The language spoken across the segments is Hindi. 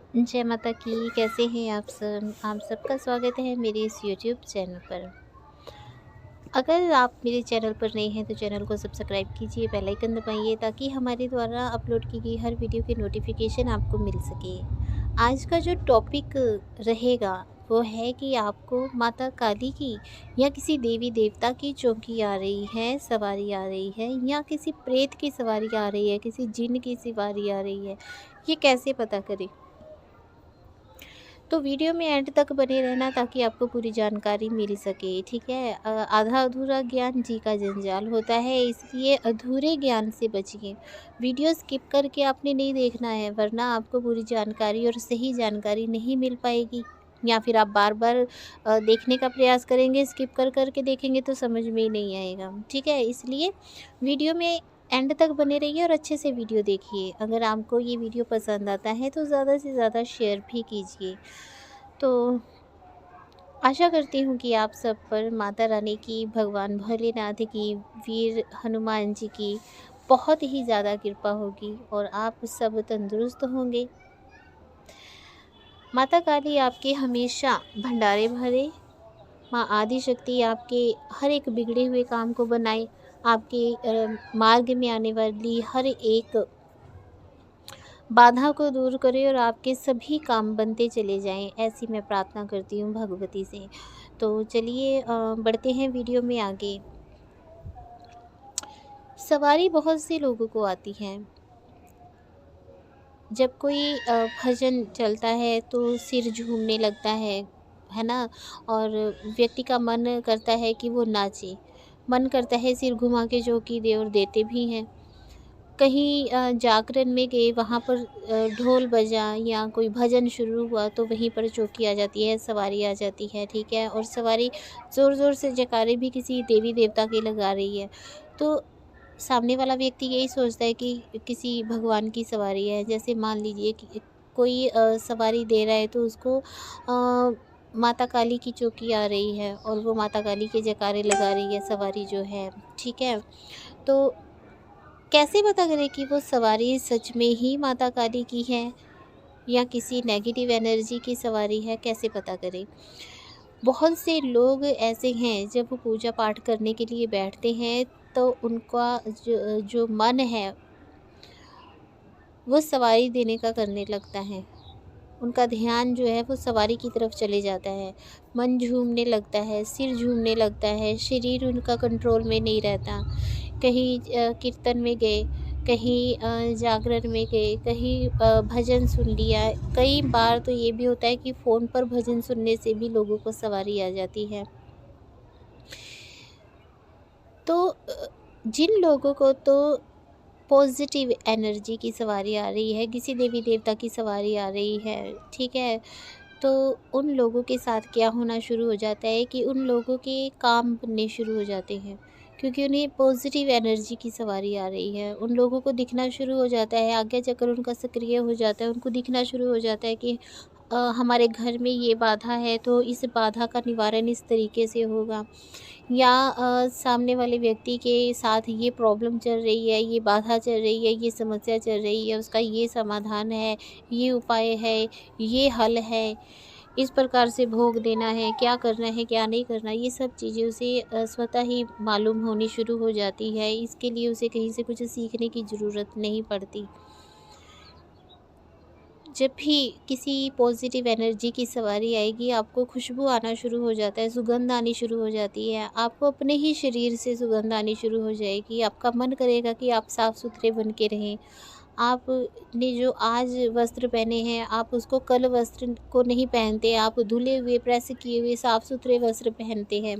जय माता की। कैसे हैं आप सब? आप सबका स्वागत है मेरे इस यूट्यूब चैनल पर। अगर आप मेरे चैनल पर नए हैं तो चैनल को सब्सक्राइब कीजिए, बेल आइकन दबाइए ताकि हमारे द्वारा अपलोड की गई हर वीडियो की नोटिफिकेशन आपको मिल सके। आज का जो टॉपिक रहेगा वो है कि आपको माता काली की या किसी देवी देवता की चौकी आ रही है, सवारी आ रही है, या किसी प्रेत की सवारी आ रही है, किसी जिन की सवारी आ रही है, ये कैसे पता करें? तो वीडियो में एंड तक बने रहना ताकि आपको पूरी जानकारी मिल सके, ठीक है। आधा अधूरा ज्ञान जी का जंजाल होता है, इसलिए अधूरे ज्ञान से बचिए। वीडियो स्किप करके आपने नहीं देखना है, वरना आपको पूरी जानकारी और सही जानकारी नहीं मिल पाएगी, या फिर आप बार बार देखने का प्रयास करेंगे, स्किप कर करके देखेंगे तो समझ में ही नहीं आएगा, ठीक है। इसलिए वीडियो में एंड तक बने रहिए और अच्छे से वीडियो देखिए। अगर आपको ये वीडियो पसंद आता है तो ज़्यादा से ज़्यादा शेयर भी कीजिए। तो आशा करती हूँ कि आप सब पर माता रानी की, भगवान भोलेनाथ की, वीर हनुमान जी की बहुत ही ज़्यादा कृपा होगी और आप सब तंदुरुस्त होंगे। माता काली आपके हमेशा भंडारे भरे, माँ आदि शक्ति आपके हर एक बिगड़े हुए काम को बनाए, आपके मार्ग में आने वाली हर एक बाधा को दूर करे और आपके सभी काम बनते चले जाएं, ऐसी मैं प्रार्थना करती हूँ भगवती से। तो चलिए बढ़ते हैं वीडियो में आगे। सवारी बहुत से लोगों को आती है। जब कोई भजन चलता है तो सिर झूमने लगता है ना। और व्यक्ति का मन करता है कि वो नाचे, मन करता है सिर घुमा के चौकी दे, और देते भी हैं। कहीं जागरण में गए, वहाँ पर ढोल बजा या कोई भजन शुरू हुआ तो वहीं पर चौकी आ जाती है, सवारी आ जाती है, ठीक है। और सवारी ज़ोर-ज़ोर से जयकारे भी किसी देवी देवता के लगा रही है, तो सामने वाला व्यक्ति यही सोचता है कि किसी भगवान की सवारी है। जैसे मान लीजिए कि कोई सवारी दे रहा है तो उसको माता काली की चौकी आ रही है और वो माता काली के जयकारे लगा रही है सवारी जो है, ठीक है। तो कैसे पता करें कि वो सवारी सच में ही माता काली की है या किसी नेगेटिव एनर्जी की सवारी है, कैसे पता करें? बहुत से लोग ऐसे हैं, जब वो पूजा पाठ करने के लिए बैठते हैं तो उनका जो मन है वो सवारी देने का करने लगता है। उनका ध्यान जो है वो सवारी की तरफ चले जाता है, मन झूमने लगता है, सिर झूमने लगता है, शरीर उनका कंट्रोल में नहीं रहता। कहीं कीर्तन में गए, कहीं जागरण में गए, कहीं भजन सुन लिया। कई बार तो ये भी होता है कि फ़ोन पर भजन सुनने से भी लोगों को सवारी आ जाती है। तो जिन लोगों को तो पॉजिटिव एनर्जी की सवारी आ रही है, किसी देवी देवता की सवारी आ रही है, ठीक है, तो उन लोगों के साथ क्या होना शुरू हो जाता है कि उन लोगों के काम बनने शुरू हो जाते हैं, क्योंकि उन्हें पॉजिटिव एनर्जी की सवारी आ रही है। उन लोगों को दिखना शुरू हो जाता है, आज्ञा चक्र उनका सक्रिय हो जाता है, उनको दिखना शुरू हो जाता है कि हमारे घर में ये बाधा है तो इस बाधा का निवारण इस तरीके से होगा, या सामने वाले व्यक्ति के साथ ये प्रॉब्लम चल रही है, ये बाधा चल रही है, ये समस्या चल रही है, उसका ये समाधान है, ये उपाय है, ये हल है, इस प्रकार से भोग देना है, क्या करना है, क्या नहीं करना, ये सब चीज़ें उसे स्वतः ही मालूम होनी शुरू हो जाती है। इसके लिए उसे कहीं से कुछ सीखने की ज़रूरत नहीं पड़ती। जब भी किसी पॉजिटिव एनर्जी की सवारी आएगी, आपको खुशबू आना शुरू हो जाता है, सुगंध आनी शुरू हो जाती है, आपको अपने ही शरीर से सुगंध आनी शुरू हो जाएगी। आपका मन करेगा कि आप साफ़ सुथरे बन के रहें। आपने जो आज वस्त्र पहने हैं, आप उसको कल वस्त्र को नहीं पहनते, आप धुले हुए, प्रेस किए हुए, साफ़ सुथरे वस्त्र पहनते हैं।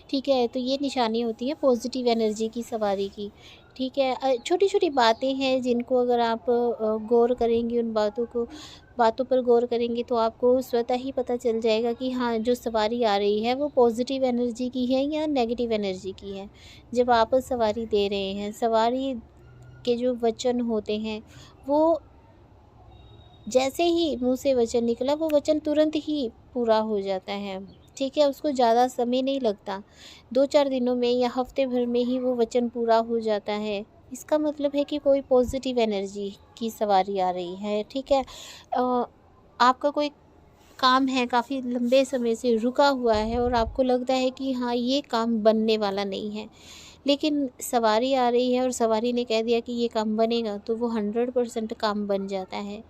ठीक है, तो ये निशानी होती है पॉजिटिव एनर्जी की सवारी की, ठीक है। छोटी-छोटी बातें हैं जिनको अगर आप गौर करेंगी, उन बातों पर गौर करेंगे तो आपको स्वतः ही पता चल जाएगा कि हाँ, जो सवारी आ रही है वो पॉजिटिव एनर्जी की है या नेगेटिव एनर्जी की है। जब आप सवारी दे रहे हैं, सवारी के जो वचन होते हैं वो जैसे ही मुँह से वचन निकला, वो वचन तुरंत ही पूरा हो जाता है, ठीक है? उसको ज़्यादा समय नहीं लगता। 2-4 दिनों में या हफ़्ते भर में ही वो वचन पूरा हो जाता है। इसका मतलब है कि कोई पॉजिटिव एनर्जी की सवारी आ रही है, ठीक है। आपका कोई काम है काफ़ी लंबे समय से रुका हुआ है और आपको लगता है कि हाँ, ये काम बनने वाला नहीं है, लेकिन सवारी आ रही है और सवारी ने कह दिया कि ये काम बनेगा, तो वो 100% काम बन जाता है।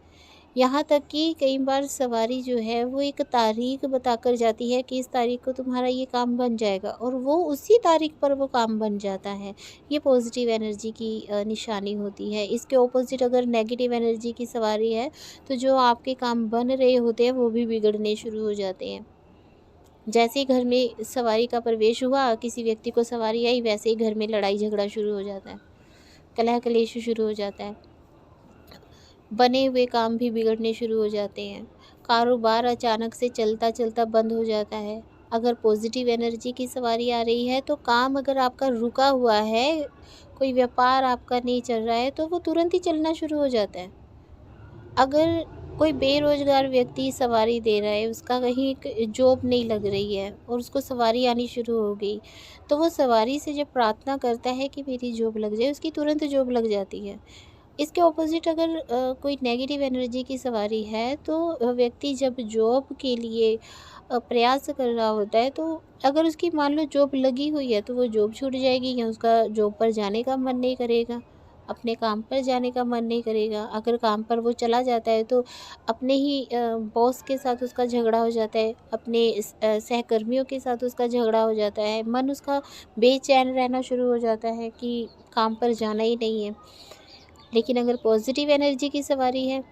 यहाँ तक कि कई बार सवारी जो है वो एक तारीख बताकर जाती है कि इस तारीख को तुम्हारा ये काम बन जाएगा, और वो उसी तारीख पर वो काम बन जाता है। ये पॉजिटिव एनर्जी की निशानी होती है। इसके ऑपोज़िट अगर नेगेटिव एनर्जी की सवारी है, तो जो आपके काम बन रहे होते हैं वो भी बिगड़ने शुरू हो जाते हैं। जैसे ही घर में सवारी का प्रवेश हुआ, किसी व्यक्ति को सवारी आई, वैसे ही घर में लड़ाई झगड़ा शुरू हो जाता है, कलह कलेश शुरू हो जाता है। बने हुए काम भी बिगड़ने शुरू हो जाते हैं। कारोबार अचानक से चलता चलता बंद हो जाता है। अगर पॉजिटिव एनर्जी की सवारी आ रही है, तो काम अगर आपका रुका हुआ है, कोई व्यापार आपका नहीं चल रहा है, तो वो तुरंत ही चलना शुरू हो जाता है। अगर कोई बेरोज़गार व्यक्ति सवारी दे रहा है, उसका कहीं एक जॉब नहीं लग रही है और उसको सवारी आनी शुरू हो गई, तो वो सवारी से जब प्रार्थना करता है कि मेरी जॉब लग जाए, उसकी तुरंत जॉब लग जाती है। इसके ऑपोज़िट अगर कोई नेगेटिव एनर्जी की सवारी है, तो व्यक्ति जब जॉब के लिए प्रयास कर रहा होता है, तो अगर उसकी मान लो जॉब लगी हुई है, तो वो जॉब छूट जाएगी या उसका जॉब पर जाने का मन नहीं करेगा, अपने काम पर जाने का मन नहीं करेगा। अगर काम पर वो चला जाता है, तो अपने ही बॉस के साथ उसका झगड़ा हो जाता है, अपने सहकर्मियों के साथ उसका झगड़ा हो जाता है, मन उसका बेचैन रहना शुरू हो जाता है कि काम पर जाना ही नहीं है। लेकिन अगर पॉजिटिव एनर्जी की सवारी है,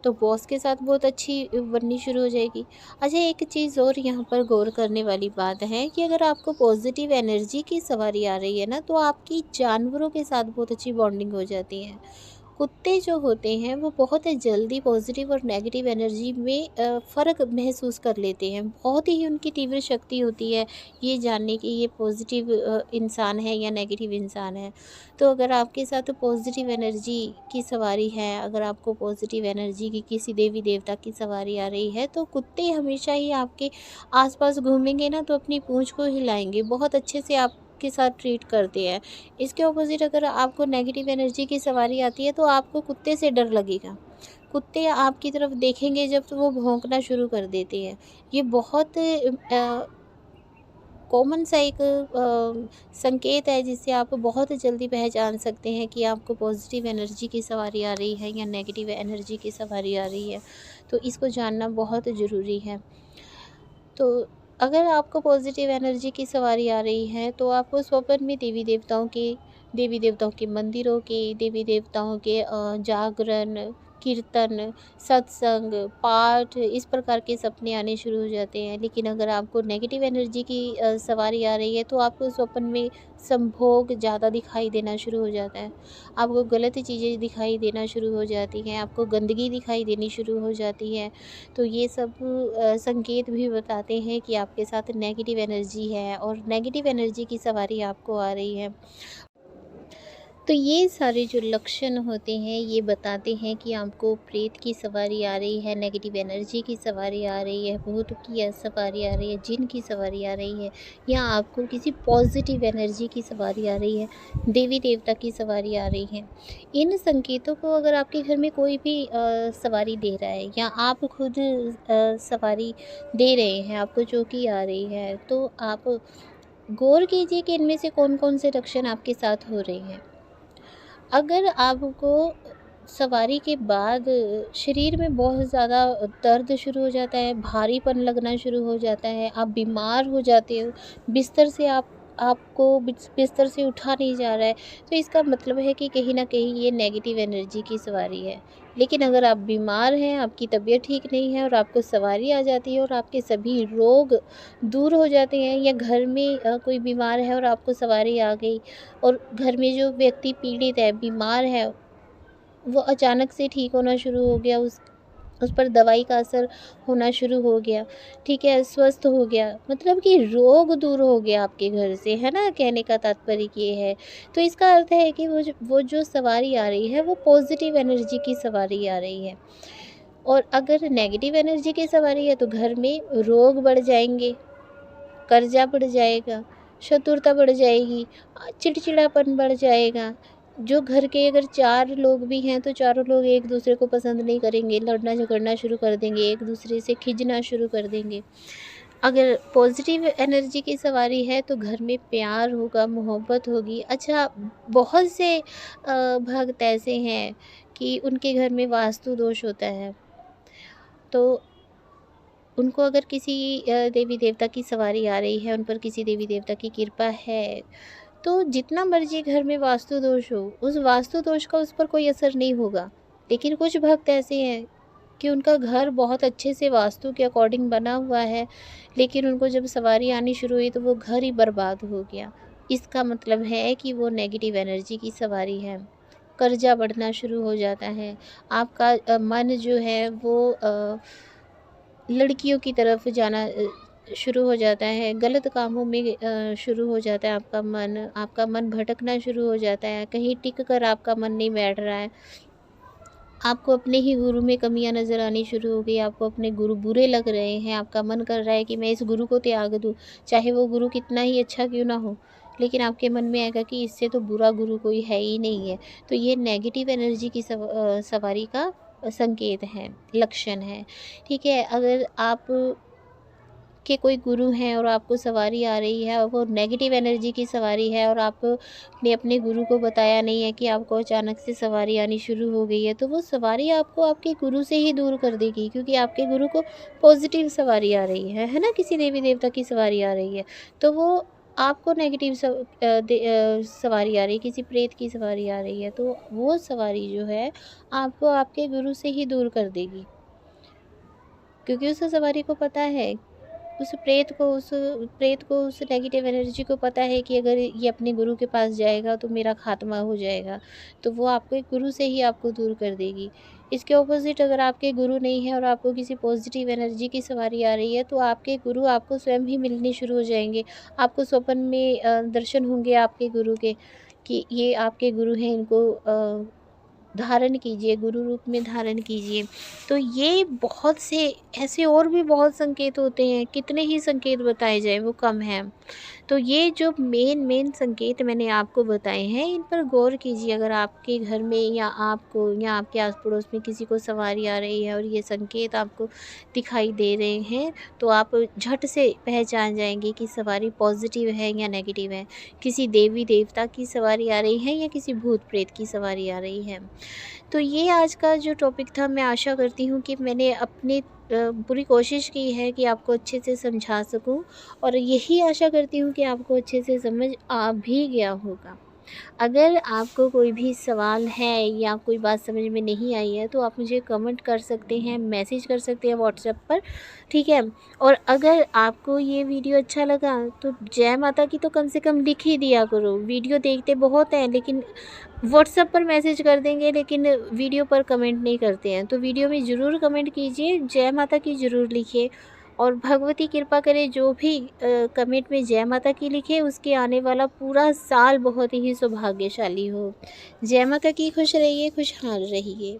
तो बॉस के साथ बहुत अच्छी बननी शुरू हो जाएगी। अच्छा, एक चीज़ और यहाँ पर गौर करने वाली बात है कि अगर आपको पॉजिटिव एनर्जी की सवारी आ रही है ना, तो आपकी जानवरों के साथ बहुत अच्छी बॉन्डिंग हो जाती है। कुत्ते जो होते हैं वो बहुत जल्दी पॉजिटिव और नेगेटिव एनर्जी में फ़र्क महसूस कर लेते हैं। बहुत ही उनकी तीव्र शक्ति होती है ये जानने की, ये पॉजिटिव इंसान है या नेगेटिव इंसान है। तो अगर आपके साथ पॉजिटिव एनर्जी की सवारी है, अगर आपको पॉजिटिव एनर्जी की किसी देवी देवता की सवारी आ रही है, तो कुत्ते हमेशा ही आपके आसपास घूमेंगे ना, तो अपनी पूँछ को हिलाएंगे, बहुत अच्छे से आपके साथ ट्रीट करते हैं। इसके ऑपोज़िट अगर आपको नेगेटिव एनर्जी की सवारी आती है, तो आपको कुत्ते से डर लगेगा। कुत्ते आपकी तरफ देखेंगे जब, तो वो भौंकना शुरू कर देते हैं। ये बहुत कॉमन सा एक संकेत है, जिससे आप बहुत जल्दी पहचान सकते हैं कि आपको पॉजिटिव एनर्जी की सवारी आ रही है या नेगेटिव एनर्जी की सवारी आ रही है। तो इसको जानना बहुत ज़रूरी है। तो अगर आपको पॉजिटिव एनर्जी की सवारी आ रही है, तो आप स्वप्न में देवी देवताओं के मंदिरों के, देवी देवताओं के जागरण, कीर्तन, सत्संग, पाठ, इस प्रकार के सपने आने शुरू हो जाते हैं। लेकिन अगर आपको नेगेटिव एनर्जी की सवारी आ रही है, तो आपको स्वप्न में संभोग ज़्यादा दिखाई देना शुरू हो जाता है। आपको गलत चीज़ें दिखाई देना शुरू हो जाती हैं, आपको गंदगी दिखाई देनी शुरू हो जाती है। तो ये सब संकेत भी बताते हैं कि आपके साथ नेगेटिव एनर्जी है और नेगेटिव एनर्जी की सवारी आपको आ रही है। तो ये सारे जो लक्षण होते हैं, ये बताते हैं कि आपको प्रेत की सवारी आ रही है, नेगेटिव एनर्जी की सवारी आ रही है, भूत की सवारी आ रही है, जिन की सवारी आ रही है, या आपको किसी पॉजिटिव एनर्जी की सवारी आ रही है, देवी देवता की सवारी आ रही है। इन संकेतों को अगर आपके घर में कोई भी सवारी दे रहा है, या आप खुद सवारी दे रहे हैं, आपको चौकी आ रही है, तो आप गौर कीजिए कि इनमें से कौन-कौन से लक्षण आपके साथ हो रहे हैं। अगर आपको सवारी के बाद शरीर में बहुत ज़्यादा दर्द शुरू हो जाता है, भारीपन लगना शुरू हो जाता है, आप बीमार हो जाते हो, बिस्तर से आपको बिस्तर से उठा नहीं जा रहा है, तो इसका मतलब है कि कहीं न कहीं ये नेगेटिव एनर्जी की सवारी है। लेकिन अगर आप बीमार हैं, आपकी तबीयत ठीक नहीं है और आपको सवारी आ जाती है और आपके सभी रोग दूर हो जाते हैं, या घर में कोई बीमार है और आपको सवारी आ गई, और घर में जो व्यक्ति पीड़ित है, बीमार है, वो अचानक से ठीक होना शुरू हो गया, उस पर दवाई का असर होना शुरू हो गया, ठीक है, स्वस्थ हो गया, मतलब कि रोग दूर हो गया आपके घर से, है ना? कहने का तात्पर्य ये है। तो इसका अर्थ है कि वो जो सवारी आ रही है, वो पॉजिटिव एनर्जी की सवारी आ रही है। और अगर नेगेटिव एनर्जी की सवारी है, तो घर में रोग बढ़ जाएँगे, कर्जा बढ़ जाएगा, शत्रुता बढ़ जाएगी, चिड़चिड़ापन बढ़ जाएगा, जो घर के अगर 4 लोग भी हैं तो चारों लोग एक दूसरे को पसंद नहीं करेंगे, लड़ना झगड़ना शुरू कर देंगे, एक दूसरे से खिंचना शुरू कर देंगे। अगर पॉजिटिव एनर्जी की सवारी है तो घर में प्यार होगा, मोहब्बत होगी। अच्छा, बहुत से भक्त ऐसे हैं कि उनके घर में वास्तु दोष होता है, तो उनको अगर किसी देवी देवता की सवारी आ रही है, उन पर किसी देवी देवता की कृपा है, तो जितना मर्जी घर में वास्तु दोष हो, उस वास्तु दोष का उस पर कोई असर नहीं होगा। लेकिन कुछ भक्त ऐसे हैं कि उनका घर बहुत अच्छे से वास्तु के अकॉर्डिंग बना हुआ है, लेकिन उनको जब सवारी आनी शुरू हुई तो वो घर ही बर्बाद हो गया। इसका मतलब है कि वो नेगेटिव एनर्जी की सवारी है। कर्जा बढ़ना शुरू हो जाता है, आपका मन जो है वो लड़कियों की तरफ जाना शुरू हो जाता है, गलत कामों में शुरू हो जाता है आपका मन भटकना शुरू हो जाता है, कहीं टिक कर आपका मन नहीं बैठ रहा है। आपको अपने ही गुरु में कमियां नज़र आनी शुरू हो गई, आपको अपने गुरु बुरे लग रहे हैं, आपका मन कर रहा है कि मैं इस गुरु को त्याग दूँ, चाहे वो गुरु कितना ही अच्छा क्यों ना हो। लेकिन आपके मन में आएगा कि इससे तो बुरा गुरु कोई है ही नहीं है। तो ये नेगेटिव एनर्जी की सवारी का संकेत है, लक्षण है। ठीक है, अगर आप के कोई गुरु हैं और आपको सवारी आ रही है और वो नेगेटिव एनर्जी की सवारी है और आपने अपने गुरु को बताया नहीं है कि आपको अचानक से सवारी आनी शुरू हो गई है, तो वो सवारी आपको आपके गुरु से ही दूर कर देगी, क्योंकि आपके गुरु को पॉजिटिव सवारी आ रही है ना, किसी देवी देवता की सवारी आ रही है, तो वो आपको नेगेटिव सवारी आ रही है, किसी प्रेत की सवारी आ रही है, तो वो सवारी जो है आपको आपके गुरु से ही दूर कर देगी, क्योंकि उस सवारी को पता है, उस प्रेत को उस नेगेटिव एनर्जी को पता है कि अगर ये अपने गुरु के पास जाएगा तो मेरा खात्मा हो जाएगा, तो वो आपके गुरु से ही आपको दूर कर देगी। इसके ऑपोज़िट अगर आपके गुरु नहीं है और आपको किसी पॉजिटिव एनर्जी की सवारी आ रही है, तो आपके गुरु आपको स्वयं ही मिलने शुरू हो जाएँगे। आपको स्वप्न में दर्शन होंगे आपके गुरु के, कि ये आपके गुरु हैं, इनको धारण कीजिए, गुरु रूप में धारण कीजिए। तो ये बहुत से ऐसे और भी बहुत संकेत होते हैं, कितने ही संकेत बताए जाएँ वो कम हैं। तो ये जो मेन संकेत मैंने आपको बताए हैं, इन पर गौर कीजिए। अगर आपके घर में या आपको या आपके आस-पड़ोस में किसी को सवारी आ रही है और ये संकेत आपको दिखाई दे रहे हैं, तो आप झट से पहचान जाएँगे कि सवारी पॉज़िटिव है या नेगेटिव है। किसी देवी-देवता की सवारी आ रही है या किसी भूत-प्रेत की सवारी आ रही है। तो ये आज का जो टॉपिक था, मैं आशा करती हूँ कि मैंने अपनी पूरी कोशिश की है कि आपको अच्छे से समझा सकूँ, और यही आशा करती हूँ कि आपको अच्छे से समझ आ भी गया होगा। अगर आपको कोई भी सवाल है या कोई बात समझ में नहीं आई है, तो आप मुझे कमेंट कर सकते हैं, मैसेज कर सकते हैं व्हाट्सएप पर, ठीक है? और अगर आपको ये वीडियो अच्छा लगा तो जय माता की तो कम से कम लिख ही दिया करो। वीडियो देखते बहुत हैं लेकिन व्हाट्सएप पर मैसेज कर देंगे, लेकिन वीडियो पर कमेंट नहीं करते हैं। तो वीडियो में ज़रूर कमेंट कीजिए, जय माता की ज़रूर लिखिए, और भगवती कृपा करे जो भी कमेंट में जय माता की लिखे, उसके आने वाला पूरा साल बहुत ही सौभाग्यशाली हो। जय माता की, खुश रहिए, खुशहाल रहिए।